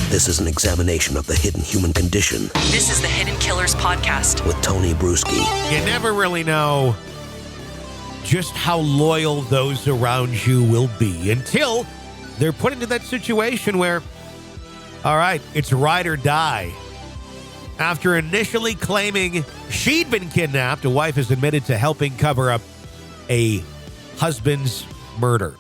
This is an examination of the hidden human condition. This is the Hidden Killers Podcast with Tony Bruschi. You never really know just how loyal those around you will be until they're put into that situation where, all right, it's ride or die. After initially claiming she'd been kidnapped, a wife has admitted to helping cover up a husband's murder.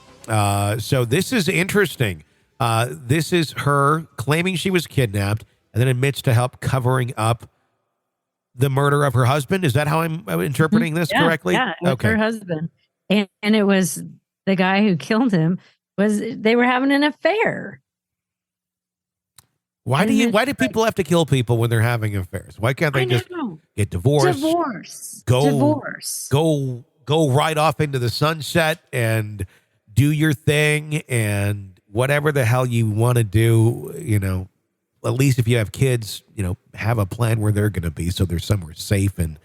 So this is interesting. This is her claiming she was kidnapped and then admits to help covering up the murder of her husband. Is that how I'm interpreting this correctly? Yeah, okay. Her husband. And it was the guy who killed him. They were having an affair. Why do people have to kill people when they're having affairs? Why can't they just get divorced? Divorce. Go right off into the sunset and do your thing and whatever the hell you want to do, at least if you have kids, have a plan where they're going to be so they're somewhere safe and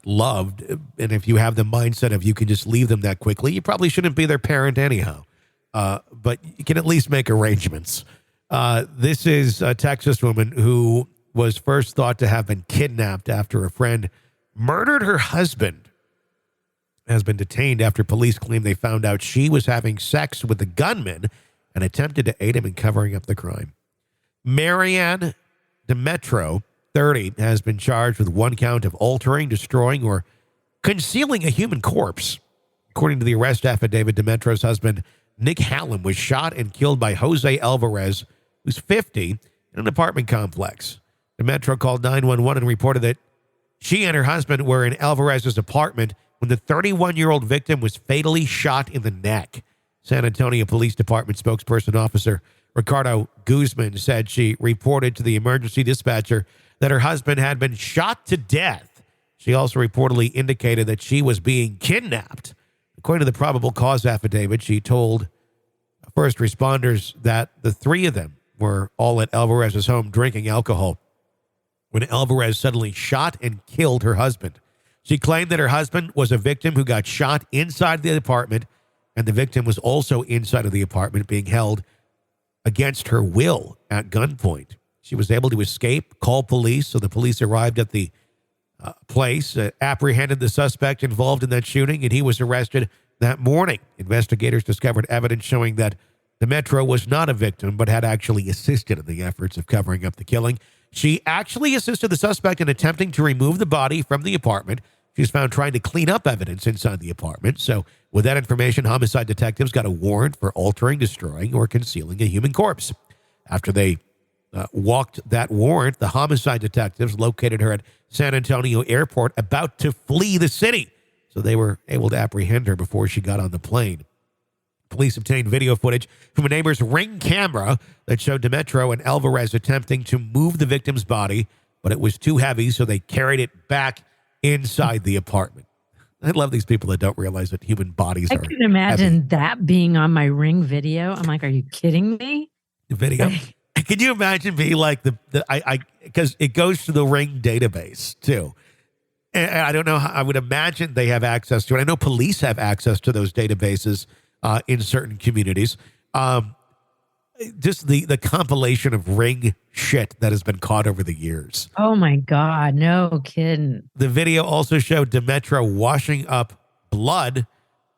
loved. And if you have the mindset of you can just leave them that quickly, you probably shouldn't be their parent anyhow. But you can at least make arrangements. This is a Texas woman who was first thought to have been kidnapped after a friend murdered her husband. Has been detained after police claim they found out she was having sex with the gunman and attempted to aid him in covering up the crime. Maryann Demetro, 30, has been charged with one count of altering, destroying, or concealing a human corpse. According to the arrest affidavit, Demetro's husband, Nick Hallam, was shot and killed by Jose Alvarez, who's 50, in an apartment complex. Demetro called 911 and reported that she and her husband were in Alvarez's apartment when the 31-year-old victim was fatally shot in the neck. San Antonio Police Department spokesperson officer Ricardo Guzman said she reported to the emergency dispatcher that her husband had been shot to death. She also reportedly indicated that she was being kidnapped. According to the probable cause affidavit, she told first responders that the three of them were all at Alvarez's home drinking alcohol when Alvarez suddenly shot and killed her husband. She claimed that her husband was a victim who got shot inside the apartment, and the victim was also inside of the apartment being held against her will at gunpoint. She was able to escape, call police, so the police arrived at the place, apprehended the suspect involved in that shooting, and he was arrested that morning. Investigators discovered evidence showing that Demetro was not a victim, but had actually assisted in the efforts of covering up the killing. She actually assisted the suspect in attempting to remove the body from the apartment. She was found trying to clean up evidence inside the apartment. So with that information, homicide detectives got a warrant for altering, destroying, or concealing a human corpse. After they walked that warrant, the homicide detectives located her at San Antonio Airport about to flee the city. So they were able to apprehend her before she got on the plane. Police obtained video footage from a neighbor's Ring camera that showed Demetro and Alvarez attempting to move the victim's body, but it was too heavy, so they carried it back inside the apartment. I love these people that don't realize that human bodies are I can imagine heavy. that being on my Ring video. I'm like, are you kidding me? The video. Can you imagine being like because it goes to the Ring database too. And I don't know how, I would imagine they have access to it. I know police have access to those databases in certain communities. Just the compilation of Ring shit that has been caught over the years. Oh my God, no kidding. The video also showed Demetro washing up blood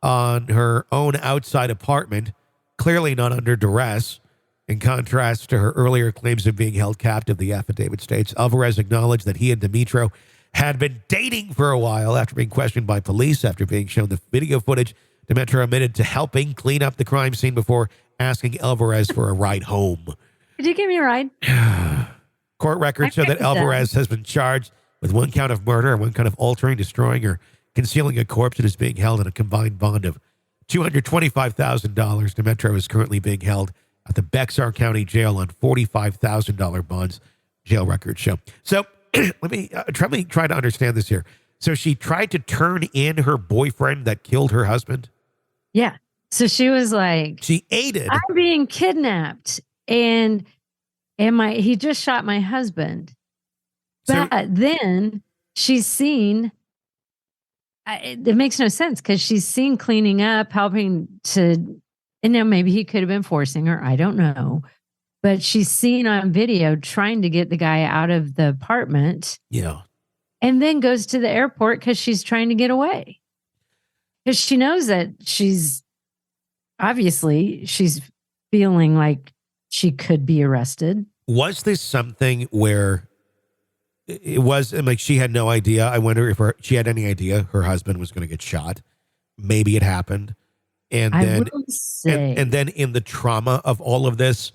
on her own outside apartment, clearly not under duress. In contrast to her earlier claims of being held captive, the affidavit states Alvarez acknowledged that he and Demetro had been dating for a while. After being questioned by police after being shown the video footage, Demetro admitted to helping clean up the crime scene before asking Alvarez for a ride home. Could you give me a ride? Court records show that Alvarez has been charged with one count of murder and one count of altering, destroying, or concealing a corpse and is being held in a combined bond of $225,000. Demetro is currently being held at the Bexar County Jail on $45,000 bonds, jail records show. So let me try to understand this here. So she tried to turn in her boyfriend that killed her husband? Yeah. So she was like, she aided. I'm being kidnapped and he just shot my husband. But then she's seen, it makes no sense because she's seen cleaning up, helping to, and now maybe he could have been forcing her. I don't know. but she's seen on video trying to get the guy out of the apartment. Yeah. And then goes to the airport because she's trying to get away. Because she knows that she's feeling like she could be arrested. Was this something where it was like she had no idea? I wonder if she had any idea her husband was going to get shot. Maybe it happened. And then, and then in the trauma of all of this,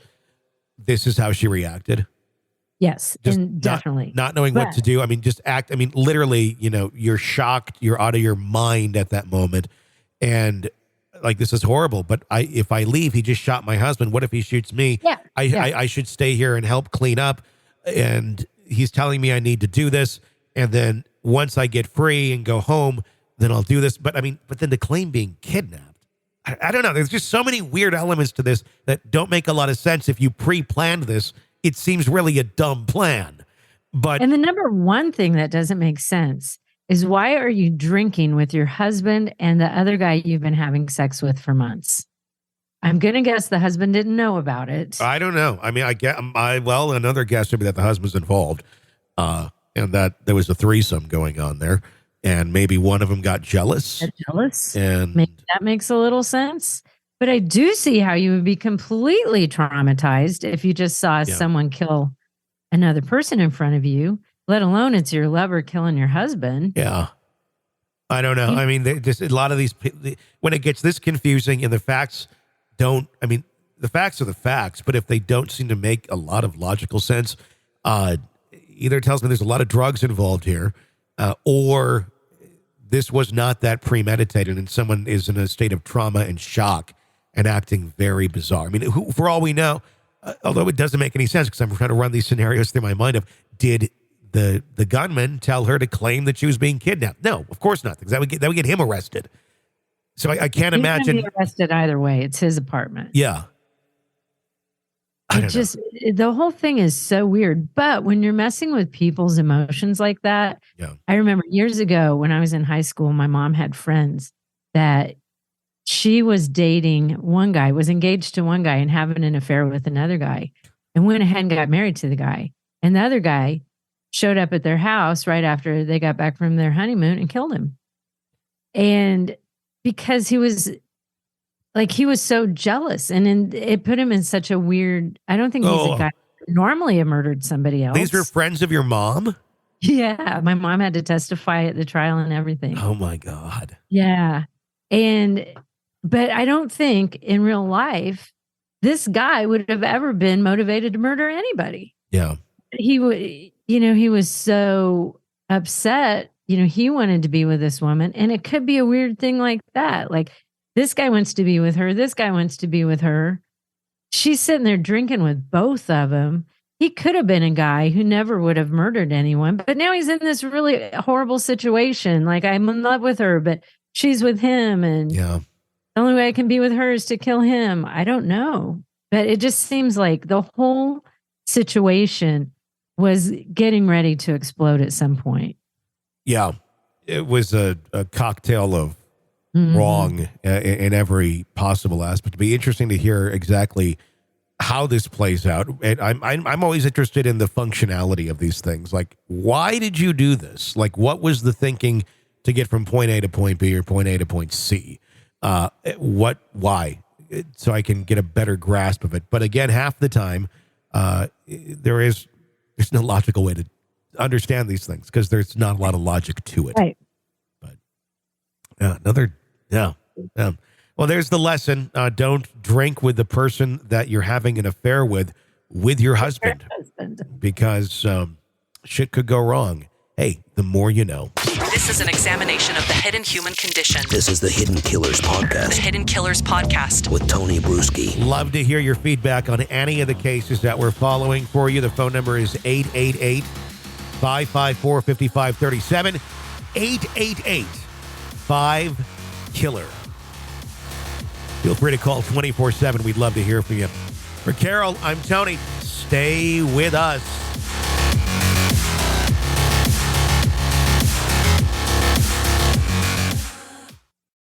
this is how she reacted. Yes, just and definitely. Not knowing what to do. I mean, just act. I mean, literally, you're shocked. You're out of your mind at that moment. And like, this is horrible. But if I leave, he just shot my husband. What if he shoots me? Yeah. I should stay here and help clean up. And he's telling me I need to do this. And then once I get free and go home, then I'll do this. But then to claim being kidnapped. I don't know. There's just so many weird elements to this that don't make a lot of sense. If you pre-planned this, it seems really a dumb plan. And the number one thing that doesn't make sense is, why are you drinking with your husband and the other guy you've been having sex with for months? I'm going to guess the husband didn't know about it. I don't know. I mean, another guess would be that the husband's involved, and that there was a threesome going on there. And maybe one of them got jealous. And maybe that makes a little sense. But I do see how you would be completely traumatized if you just saw someone kill another person in front of you, let alone it's your lover killing your husband. Yeah. I don't know. I mean, just a lot of these, when it gets this confusing and the facts the facts are the facts, but if they don't seem to make a lot of logical sense, either tells me there's a lot of drugs involved here, or this was not that premeditated and someone is in a state of trauma and shock and acting very bizarre. I mean, for all we know, although it doesn't make any sense because I'm trying to run these scenarios through my mind of, did the gunman tell her to claim that she was being kidnapped? No, of course not, because that would get him arrested. So I can't imagine. He's gonna be arrested either way. It's his apartment. Yeah. The whole thing is so weird. But when you're messing with people's emotions like that, I remember years ago when I was in high school, my mom had friends that she was dating one guy, was engaged to one guy and having an affair with another guy, and went ahead and got married to the guy. And the other guy showed up at their house right after they got back from their honeymoon and killed him. And because he was so jealous, and it put him in such a weird, I don't think he's a guy who normally have murdered somebody else. These were friends of your mom? Yeah. My mom had to testify at the trial and everything. Oh my God. Yeah. But I don't think in real life, this guy would have ever been motivated to murder anybody. Yeah. He was so upset, he wanted to be with this woman, and it could be a weird thing like that. Like, this guy wants to be with her. This guy wants to be with her. She's sitting there drinking with both of them. He could have been a guy who never would have murdered anyone, but now he's in this really horrible situation. Like, I'm in love with her, but she's with him. And the only way I can be with her is to kill him. I don't know. But it just seems like the whole situation was getting ready to explode at some point. Yeah. It was a cocktail of wrong in every possible aspect. It'd be interesting to hear exactly how this plays out. And I'm always interested in the functionality of these things. Like, why did you do this? Like, what was the thinking to get from point A to point B or point A to point C? Why? So I can get a better grasp of it. But again, half the time, there's no logical way to understand these things because there's not a lot of logic to it. Right. But well, there's the lesson. Don't drink with the person that you're having an affair with your husband, because shit could go wrong. Hey, the more you know. This is an examination of the hidden human condition. This is the Hidden Killers Podcast. The Hidden Killers Podcast. With Tony Bruschi. Love to hear your feedback on any of the cases that we're following for you. The phone number is 888-554-5537. 888-5-KILLER. Feel free to call 24/7. We'd love to hear from you. For Carol, I'm Tony. Stay with us.